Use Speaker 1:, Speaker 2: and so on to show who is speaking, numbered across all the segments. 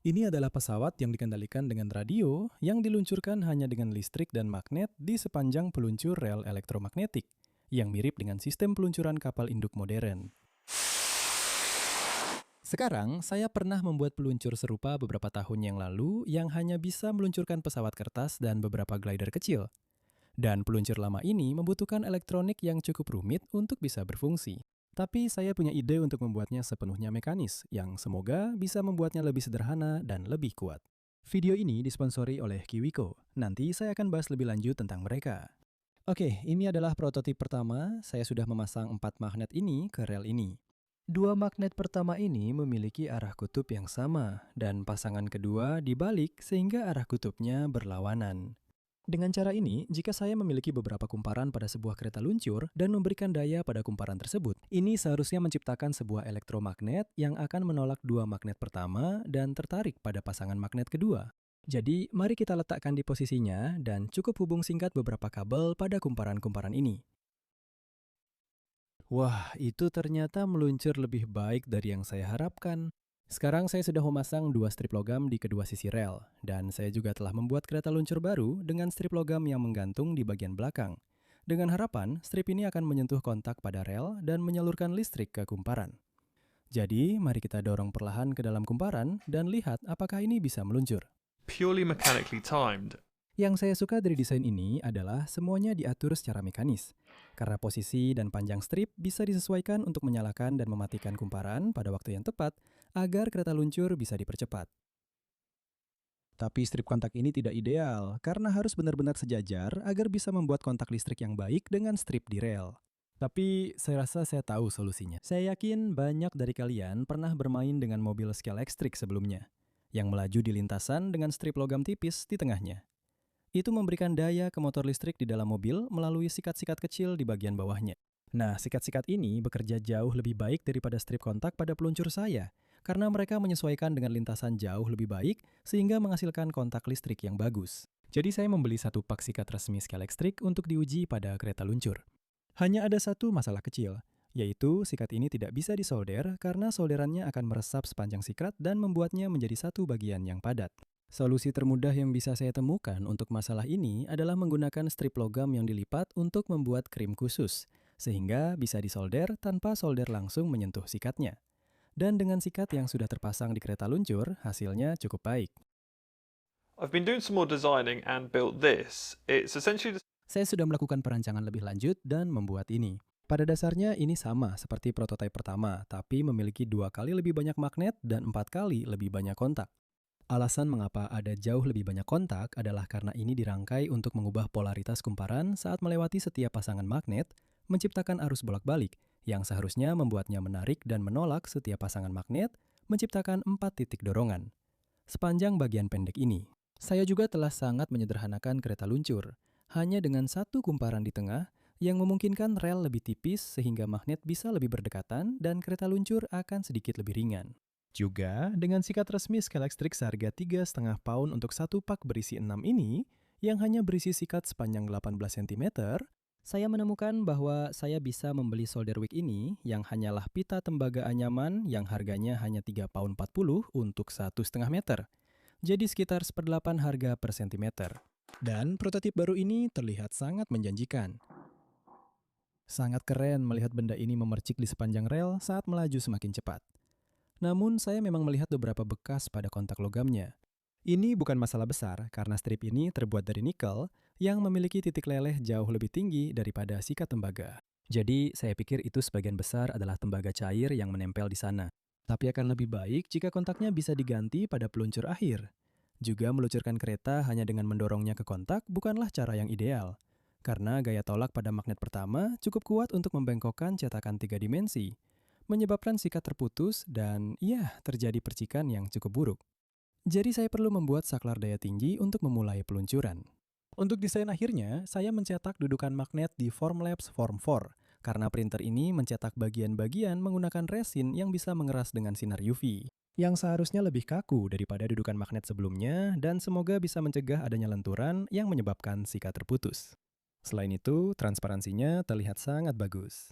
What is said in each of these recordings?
Speaker 1: Ini adalah pesawat yang dikendalikan dengan radio yang diluncurkan hanya dengan listrik dan magnet di sepanjang peluncur rel elektromagnetik, yang mirip dengan sistem peluncuran kapal induk modern. Sekarang, saya pernah membuat peluncur serupa beberapa tahun yang lalu yang hanya bisa meluncurkan pesawat kertas dan beberapa glider kecil. Dan peluncur lama ini membutuhkan elektronik yang cukup rumit untuk bisa berfungsi. Tapi saya punya ide untuk membuatnya sepenuhnya mekanis, yang semoga bisa membuatnya lebih sederhana dan lebih kuat. Video ini disponsori oleh Kiwiko. Nanti saya akan bahas lebih lanjut tentang mereka. Oke, ini adalah prototip pertama. Saya sudah memasang 4 magnet ini ke rel ini. Dua magnet pertama ini memiliki arah kutub yang sama, dan pasangan kedua dibalik sehingga arah kutubnya berlawanan. Dengan cara ini, jika saya memiliki beberapa kumparan pada sebuah kereta luncur dan memberikan daya pada kumparan tersebut, ini seharusnya menciptakan sebuah elektromagnet yang akan menolak dua magnet pertama dan tertarik pada pasangan magnet kedua. Jadi, mari kita letakkan di posisinya dan cukup hubung singkat beberapa kabel pada kumparan-kumparan ini. Wah, itu ternyata meluncur lebih baik dari yang saya harapkan. Sekarang saya sudah memasang dua strip logam di kedua sisi rel, dan saya juga telah membuat kereta luncur baru dengan strip logam yang menggantung di bagian belakang. Dengan harapan, strip ini akan menyentuh kontak pada rel dan menyalurkan listrik ke kumparan. Jadi, mari kita dorong perlahan ke dalam kumparan dan lihat apakah ini bisa meluncur.
Speaker 2: Purely mechanically timed.
Speaker 1: Yang saya suka dari desain ini adalah semuanya diatur secara mekanis. Karena posisi dan panjang strip bisa disesuaikan untuk menyalakan dan mematikan kumparan pada waktu yang tepat agar kereta luncur bisa dipercepat. Tapi strip kontak ini tidak ideal karena harus benar-benar sejajar agar bisa membuat kontak listrik yang baik dengan strip di rel. Tapi saya rasa saya tahu solusinya. Saya yakin banyak dari kalian pernah bermain dengan mobil scale X-Trick sebelumnya, yang melaju di lintasan dengan strip logam tipis di tengahnya. Itu memberikan daya ke motor listrik di dalam mobil melalui sikat-sikat kecil di bagian bawahnya. Nah, sikat-sikat ini bekerja jauh lebih baik daripada strip kontak pada peluncur saya, karena mereka menyesuaikan dengan lintasan jauh lebih baik sehingga menghasilkan kontak listrik yang bagus. Jadi saya membeli satu pak sikat resmi Scalextric untuk diuji pada kereta luncur. Hanya ada satu masalah kecil, yaitu sikat ini tidak bisa disolder karena solderannya akan meresap sepanjang sikat dan membuatnya menjadi satu bagian yang padat. Solusi termudah yang bisa saya temukan untuk masalah ini adalah menggunakan strip logam yang dilipat untuk membuat krim khusus, sehingga bisa disolder tanpa solder langsung menyentuh sikatnya. Dan dengan sikat yang sudah terpasang di kereta luncur, hasilnya cukup baik.
Speaker 2: I've been doing some more designing and built this. It's essentially
Speaker 1: Saya sudah melakukan perancangan lebih lanjut dan membuat ini. Pada dasarnya ini sama seperti prototipe pertama, tapi memiliki 2 kali lebih banyak magnet dan 4 kali lebih banyak kontak. Alasan mengapa ada jauh lebih banyak kontak adalah karena ini dirangkai untuk mengubah polaritas kumparan saat melewati setiap pasangan magnet, menciptakan arus bolak-balik, yang seharusnya membuatnya menarik dan menolak setiap pasangan magnet, menciptakan 4 titik dorongan. Sepanjang bagian pendek ini, saya juga telah sangat menyederhanakan kereta luncur, hanya dengan satu kumparan di tengah, yang memungkinkan rel lebih tipis sehingga magnet bisa lebih berdekatan dan kereta luncur akan sedikit lebih ringan. Juga, dengan sikat resmi Scalextric seharga 3,5 pound untuk satu pak berisi 6 ini, yang hanya berisi sikat sepanjang 18 cm, saya menemukan bahwa saya bisa membeli solder wick ini yang hanyalah pita tembaga anyaman yang harganya hanya 3,40 pound untuk 1,5 meter. Jadi sekitar 1/8 harga per sentimeter. Dan prototip baru ini terlihat sangat menjanjikan. Sangat keren melihat benda ini memercik di sepanjang rel saat melaju semakin cepat. Namun saya memang melihat beberapa bekas pada kontak logamnya. Ini bukan masalah besar karena strip ini terbuat dari nikel yang memiliki titik leleh jauh lebih tinggi daripada sikat tembaga. Jadi saya pikir itu sebagian besar adalah tembaga cair yang menempel di sana. Tapi akan lebih baik jika kontaknya bisa diganti pada peluncur akhir. Juga meluncurkan kereta hanya dengan mendorongnya ke kontak bukanlah cara yang ideal. Karena gaya tolak pada magnet pertama cukup kuat untuk membengkokkan cetakan 3 dimensi, menyebabkan sikat terputus dan terjadi percikan yang cukup buruk. Jadi saya perlu membuat saklar daya tinggi untuk memulai peluncuran. Untuk desain akhirnya, saya mencetak dudukan magnet di Formlabs Form 4 karena printer ini mencetak bagian-bagian menggunakan resin yang bisa mengeras dengan sinar UV, yang seharusnya lebih kaku daripada dudukan magnet sebelumnya dan semoga bisa mencegah adanya lenturan yang menyebabkan sikat terputus. Selain itu, transparansinya terlihat sangat bagus.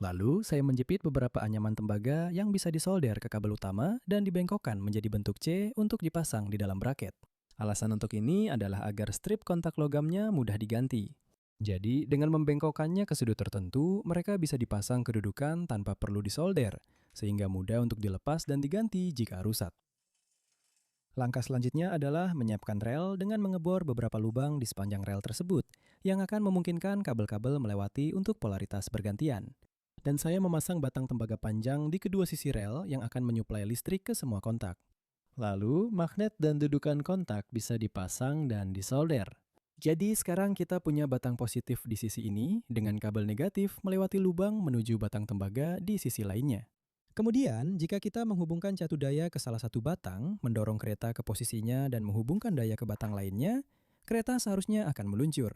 Speaker 1: Lalu, saya menjepit beberapa anyaman tembaga yang bisa disolder ke kabel utama dan dibengkokkan menjadi bentuk C untuk dipasang di dalam braket. Alasan untuk ini adalah agar strip kontak logamnya mudah diganti. Jadi, dengan membengkokkannya ke sudut tertentu, mereka bisa dipasang kedudukan tanpa perlu disolder, sehingga mudah untuk dilepas dan diganti jika rusak. Langkah selanjutnya adalah menyiapkan rel dengan mengebor beberapa lubang di sepanjang rel tersebut, yang akan memungkinkan kabel-kabel melewati untuk polaritas bergantian. Dan saya memasang batang tembaga panjang di kedua sisi rel yang akan menyuplai listrik ke semua kontak. Lalu, magnet dan dudukan kontak bisa dipasang dan disolder. Jadi sekarang kita punya batang positif di sisi ini dengan kabel negatif melewati lubang menuju batang tembaga di sisi lainnya. Kemudian, jika kita menghubungkan catu daya ke salah satu batang, mendorong kereta ke posisinya dan menghubungkan daya ke batang lainnya, kereta seharusnya akan meluncur.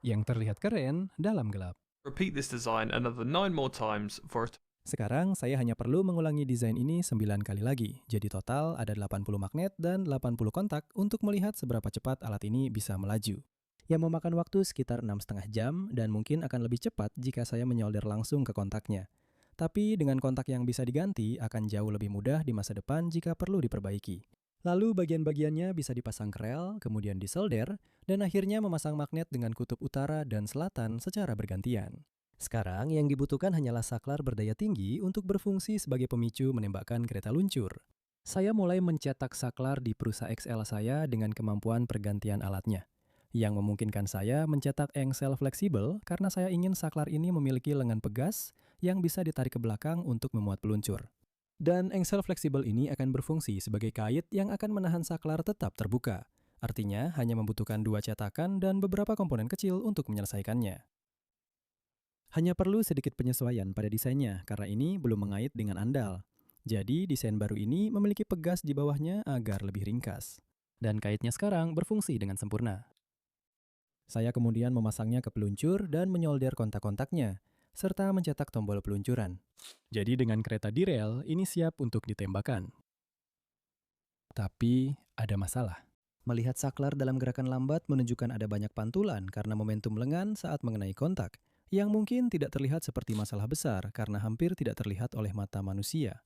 Speaker 1: Yang terlihat keren dalam gelap.
Speaker 2: Repeat this design another 9 more times for a
Speaker 1: Sekarang saya hanya perlu mengulangi desain ini 9 kali lagi. Jadi total ada 80 magnet dan 80 kontak untuk melihat seberapa cepat alat ini bisa melaju. Yang memakan waktu sekitar 6,5 jam dan mungkin akan lebih cepat jika saya menyolder langsung ke kontaknya. Tapi dengan kontak yang bisa diganti akan jauh lebih mudah di masa depan jika perlu diperbaiki. Lalu bagian-bagiannya bisa dipasang ke rel, kemudian disolder, dan akhirnya memasang magnet dengan kutub utara dan selatan secara bergantian. Sekarang yang dibutuhkan hanyalah saklar berdaya tinggi untuk berfungsi sebagai pemicu menembakkan kereta luncur. Saya mulai mencetak saklar di Prusa XL saya dengan kemampuan pergantian alatnya, yang memungkinkan saya mencetak engsel fleksibel karena saya ingin saklar ini memiliki lengan pegas yang bisa ditarik ke belakang untuk memuat peluncur. Dan engsel fleksibel ini akan berfungsi sebagai kait yang akan menahan saklar tetap terbuka. Artinya hanya membutuhkan 2 cetakan dan beberapa komponen kecil untuk menyelesaikannya. Hanya perlu sedikit penyesuaian pada desainnya karena ini belum mengait dengan andal. Jadi desain baru ini memiliki pegas di bawahnya agar lebih ringkas. Dan kaitnya sekarang berfungsi dengan sempurna. Saya kemudian memasangnya ke peluncur dan menyolder kontak-kontaknya, serta mencetak tombol peluncuran. Jadi dengan kereta di rel, ini siap untuk ditembakkan. Tapi ada masalah. Melihat saklar dalam gerakan lambat menunjukkan ada banyak pantulan karena momentum lengan saat mengenai kontak, yang mungkin tidak terlihat seperti masalah besar karena hampir tidak terlihat oleh mata manusia.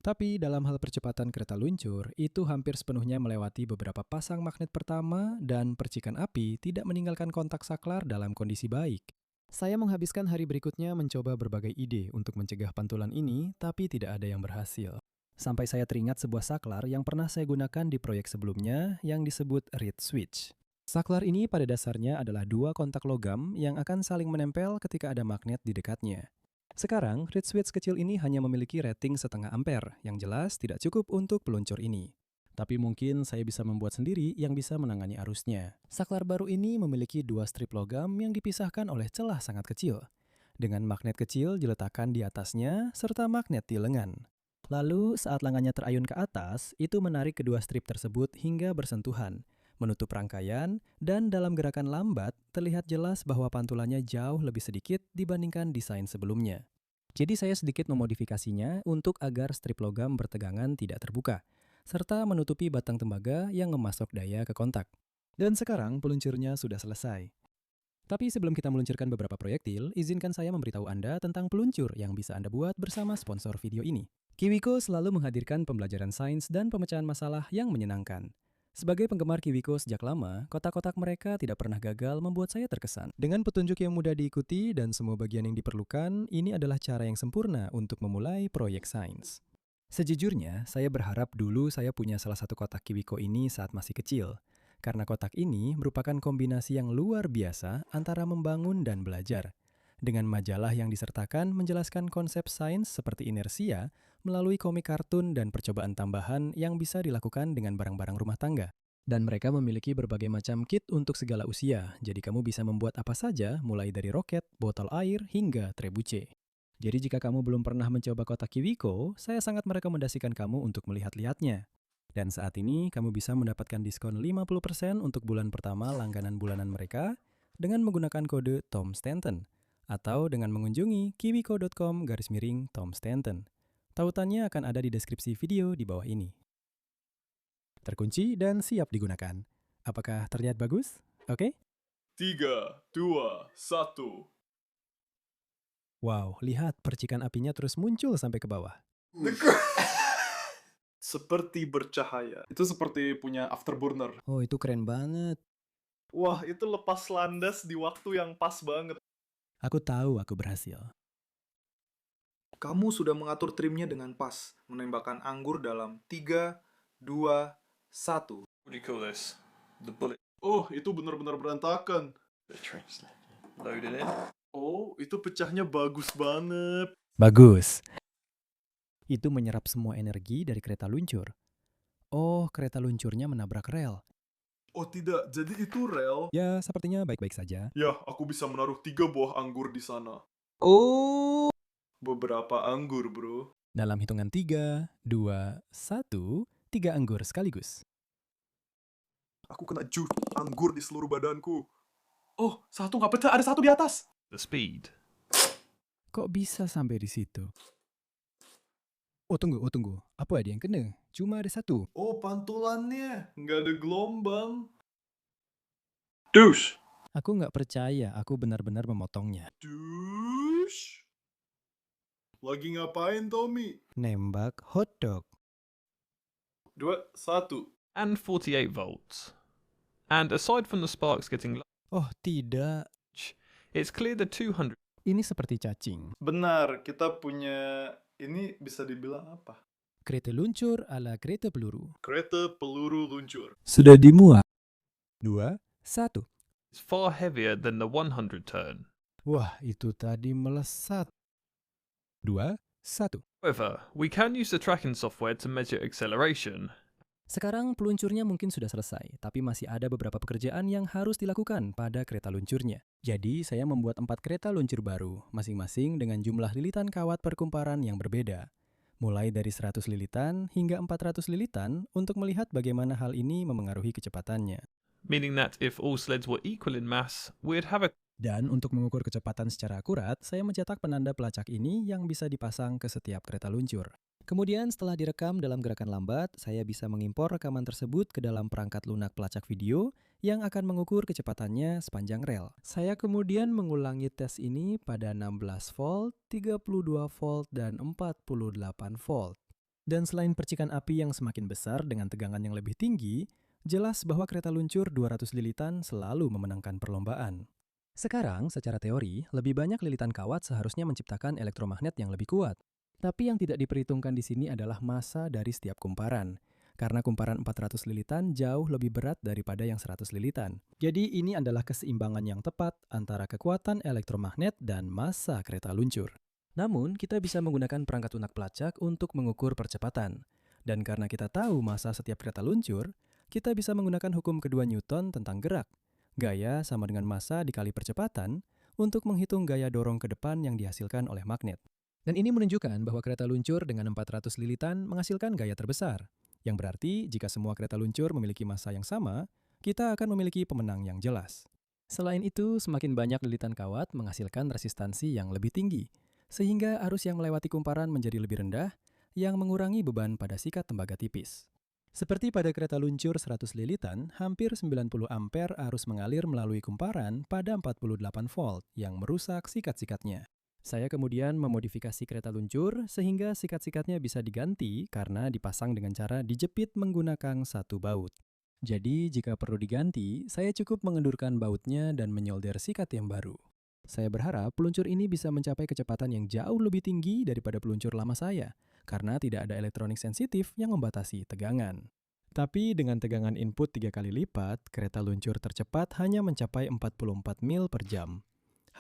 Speaker 1: Tapi dalam hal percepatan kereta luncur, itu hampir sepenuhnya melewati beberapa pasang magnet pertama dan percikan api tidak meninggalkan kontak saklar dalam kondisi baik. Saya menghabiskan hari berikutnya mencoba berbagai ide untuk mencegah pantulan ini, tapi tidak ada yang berhasil. Sampai saya teringat sebuah saklar yang pernah saya gunakan di proyek sebelumnya yang disebut reed switch. Saklar ini pada dasarnya adalah 2 kontak logam yang akan saling menempel ketika ada magnet di dekatnya. Sekarang, reed switch kecil ini hanya memiliki rating 0,5 ampere, yang jelas tidak cukup untuk peluncur ini. Tapi mungkin saya bisa membuat sendiri yang bisa menangani arusnya. Saklar baru ini memiliki 2 strip logam yang dipisahkan oleh celah sangat kecil, dengan magnet kecil diletakkan di atasnya serta magnet di lengan. Lalu, saat lengannya terayun ke atas, itu menarik kedua strip tersebut hingga bersentuhan, menutup rangkaian, dan dalam gerakan lambat, terlihat jelas bahwa pantulannya jauh lebih sedikit dibandingkan desain sebelumnya. Jadi saya sedikit memodifikasinya untuk agar strip logam bertegangan tidak terbuka, serta menutupi batang tembaga yang memasok daya ke kontak. Dan sekarang peluncurnya sudah selesai. Tapi sebelum kita meluncurkan beberapa proyektil, izinkan saya memberitahu Anda tentang peluncur yang bisa Anda buat bersama sponsor video ini. KiwiCo selalu menghadirkan pembelajaran sains dan pemecahan masalah yang menyenangkan. Sebagai penggemar KiwiCo sejak lama, kotak-kotak mereka tidak pernah gagal membuat saya terkesan. Dengan petunjuk yang mudah diikuti dan semua bagian yang diperlukan, ini adalah cara yang sempurna untuk memulai proyek sains. Sejujurnya, saya berharap dulu saya punya salah satu kotak KiwiCo ini saat masih kecil. Karena kotak ini merupakan kombinasi yang luar biasa antara membangun dan belajar. Dengan majalah yang disertakan menjelaskan konsep sains seperti inersia melalui komik kartun dan percobaan tambahan yang bisa dilakukan dengan barang-barang rumah tangga. Dan mereka memiliki berbagai macam kit untuk segala usia, jadi kamu bisa membuat apa saja mulai dari roket, botol air, hingga trebuchet. Jadi jika kamu belum pernah mencoba kotak KiwiCo, saya sangat merekomendasikan kamu untuk melihat-lihatnya. Dan saat ini kamu bisa mendapatkan diskon 50% untuk bulan pertama langganan bulanan mereka dengan menggunakan kode Tom Stanton atau dengan mengunjungi kiwico.com/Tom Stanton. Tautannya akan ada di deskripsi video di bawah ini. Terkunci dan siap digunakan. Apakah terlihat bagus? Oke?
Speaker 3: 3, 2, 1.
Speaker 1: Wow, lihat percikan apinya terus muncul sampai ke bawah.
Speaker 3: Seperti bercahaya. Itu seperti punya afterburner.
Speaker 1: Oh, itu keren banget.
Speaker 3: Wah, itu lepas landas di waktu yang pas banget.
Speaker 1: Aku tahu aku berhasil.
Speaker 4: Kamu sudah mengatur trimnya dengan pas, menembakkan anggur dalam 3, 2, 1.
Speaker 2: What do you call this? The bullet
Speaker 3: Oh, itu benar-benar berantakan.
Speaker 2: trains loaded in.
Speaker 3: Oh, itu pecahnya bagus banget.
Speaker 1: Bagus. Itu menyerap semua energi dari kereta luncur. Oh, kereta luncurnya menabrak rel.
Speaker 3: Oh tidak, jadi itu rel.
Speaker 1: Ya, sepertinya baik-baik saja.
Speaker 3: Ya, aku bisa menaruh 3 buah anggur di sana.
Speaker 1: Oh.
Speaker 3: Beberapa anggur, bro.
Speaker 1: Dalam hitungan 3, 2, 1, 3 anggur sekaligus.
Speaker 3: Aku kena jus anggur di seluruh badanku. Oh, satu nggak pecah, ada satu di atas.
Speaker 2: The speed.
Speaker 1: Kok bisa sampai di situ? Oh, tunggu. Apa ada yang kena? Cuma ada satu.
Speaker 3: Oh, pantulannya. Nggak ada gelombang. Douche.
Speaker 1: Aku nggak percaya aku benar-benar memotongnya.
Speaker 3: Douche. Lagi ngapain, Tommy?
Speaker 1: Nembak hotdog.
Speaker 3: 2, 1.
Speaker 2: And 48 volts. And aside from the sparks getting
Speaker 1: Oh, tidak.
Speaker 2: large, it's clear the 200
Speaker 1: Ini seperti cacing.
Speaker 3: Benar, kita punya... Ini bisa dibilang apa?
Speaker 1: Kereta luncur ala kereta peluru.
Speaker 3: Kereta peluru luncur.
Speaker 1: Sudah dimuat. 2, 1.
Speaker 2: is far heavier than the 100 turn.
Speaker 1: Wah, itu tadi melesat. 2, 1.
Speaker 2: However, we can use the tracking software to measure acceleration.
Speaker 1: Sekarang peluncurnya mungkin sudah selesai, tapi masih ada beberapa pekerjaan yang harus dilakukan pada kereta luncurnya. Jadi, saya membuat 4 kereta luncur baru, masing-masing dengan jumlah lilitan kawat perkumparan yang berbeda. Mulai dari 100 lilitan hingga 400 lilitan untuk melihat bagaimana hal ini memengaruhi kecepatannya.
Speaker 2: Meaning that if all sleds were equal in mass, we'd have a
Speaker 1: Dan untuk mengukur kecepatan secara akurat, saya mencetak penanda pelacak ini yang bisa dipasang ke setiap kereta luncur. Kemudian setelah direkam dalam gerakan lambat, saya bisa mengimpor rekaman tersebut ke dalam perangkat lunak pelacak video yang akan mengukur kecepatannya sepanjang rel. Saya kemudian mengulangi tes ini pada 16 volt, 32 volt, dan 48 volt. Dan selain percikan api yang semakin besar dengan tegangan yang lebih tinggi, jelas bahwa kereta luncur 200 lilitan selalu memenangkan perlombaan. Sekarang, secara teori, lebih banyak lilitan kawat seharusnya menciptakan elektromagnet yang lebih kuat. Tapi yang tidak diperhitungkan di sini adalah massa dari setiap kumparan. Karena kumparan 400 lilitan jauh lebih berat daripada yang 100 lilitan. Jadi ini adalah keseimbangan yang tepat antara kekuatan elektromagnet dan massa kereta luncur. Namun, kita bisa menggunakan perangkat lunak pelacak untuk mengukur percepatan. Dan karena kita tahu massa setiap kereta luncur, kita bisa menggunakan hukum kedua Newton tentang gerak. Gaya sama dengan massa dikali percepatan untuk menghitung gaya dorong ke depan yang dihasilkan oleh magnet. Dan ini menunjukkan bahwa kereta luncur dengan 400 lilitan menghasilkan gaya terbesar. Yang berarti jika semua kereta luncur memiliki massa yang sama, kita akan memiliki pemenang yang jelas. Selain itu, semakin banyak lilitan kawat menghasilkan resistansi yang lebih tinggi, sehingga arus yang melewati kumparan menjadi lebih rendah, yang mengurangi beban pada sikat tembaga tipis. Seperti pada kereta luncur 100 lilitan, hampir 90 ampere arus mengalir melalui kumparan pada 48 volt yang merusak sikat-sikatnya. Saya kemudian memodifikasi kereta luncur sehingga sikat-sikatnya bisa diganti karena dipasang dengan cara dijepit menggunakan satu baut. Jadi jika perlu diganti, saya cukup mengendurkan bautnya dan menyolder sikat yang baru. Saya berharap peluncur ini bisa mencapai kecepatan yang jauh lebih tinggi daripada peluncur lama saya, karena tidak ada elektronik sensitif yang membatasi tegangan. Tapi dengan tegangan input 3 kali lipat, kereta luncur tercepat hanya mencapai 44 mil per jam.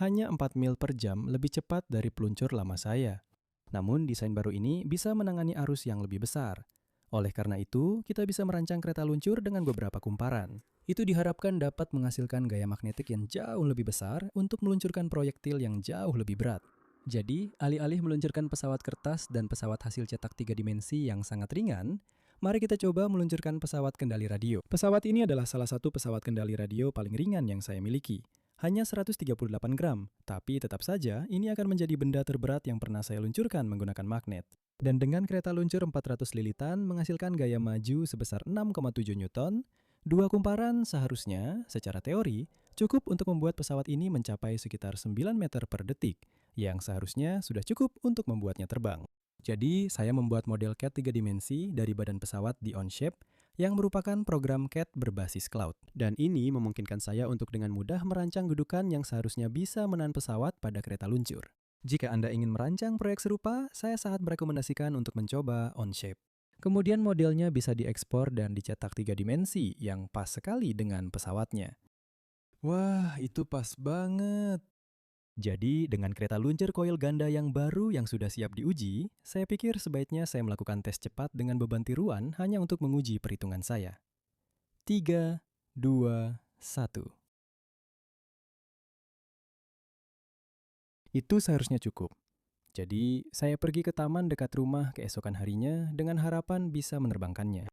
Speaker 1: Hanya 4 mil per jam lebih cepat dari peluncur lama saya. Namun desain baru ini bisa menangani arus yang lebih besar. Oleh karena itu, kita bisa merancang kereta luncur dengan beberapa kumparan. Itu diharapkan dapat menghasilkan gaya magnetik yang jauh lebih besar untuk meluncurkan proyektil yang jauh lebih berat. Jadi, alih-alih meluncurkan pesawat kertas dan pesawat hasil cetak 3 dimensi yang sangat ringan, mari kita coba meluncurkan pesawat kendali radio. Pesawat ini adalah salah satu pesawat kendali radio paling ringan yang saya miliki. Hanya 138 gram, tapi tetap saja ini akan menjadi benda terberat yang pernah saya luncurkan menggunakan magnet. Dan dengan kereta luncur 400 lilitan menghasilkan gaya maju sebesar 6,7 Newton, 2 kumparan seharusnya, secara teori, cukup untuk membuat pesawat ini mencapai sekitar 9 meter per detik, yang seharusnya sudah cukup untuk membuatnya terbang. Jadi, saya membuat model CAD 3 dimensi dari badan pesawat di Onshape yang merupakan program CAD berbasis cloud. Dan ini memungkinkan saya untuk dengan mudah merancang gedukan yang seharusnya bisa menahan pesawat pada kereta luncur. Jika Anda ingin merancang proyek serupa, saya sangat merekomendasikan untuk mencoba Onshape. Kemudian modelnya bisa diekspor dan dicetak 3 dimensi yang pas sekali dengan pesawatnya. Wah, itu pas banget. Jadi, dengan kereta luncur koil ganda yang baru yang sudah siap diuji, saya pikir sebaiknya saya melakukan tes cepat dengan beban tiruan hanya untuk menguji perhitungan saya. 3, 2, 1. Itu seharusnya cukup. Jadi, saya pergi ke taman dekat rumah keesokan harinya dengan harapan bisa menerbangkannya.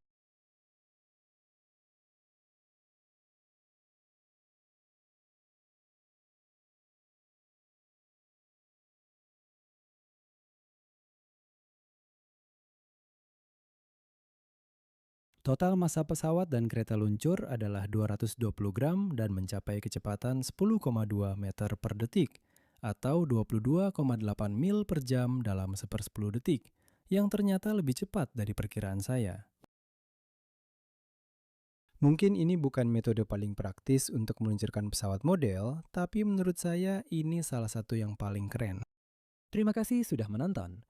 Speaker 1: Total massa pesawat dan kereta luncur adalah 220 gram dan mencapai kecepatan 10,2 meter per detik atau 22,8 mil per jam dalam 1/10 detik, yang ternyata lebih cepat dari perkiraan saya. Mungkin ini bukan metode paling praktis untuk meluncurkan pesawat model, tapi menurut saya ini salah satu yang paling keren. Terima kasih sudah menonton.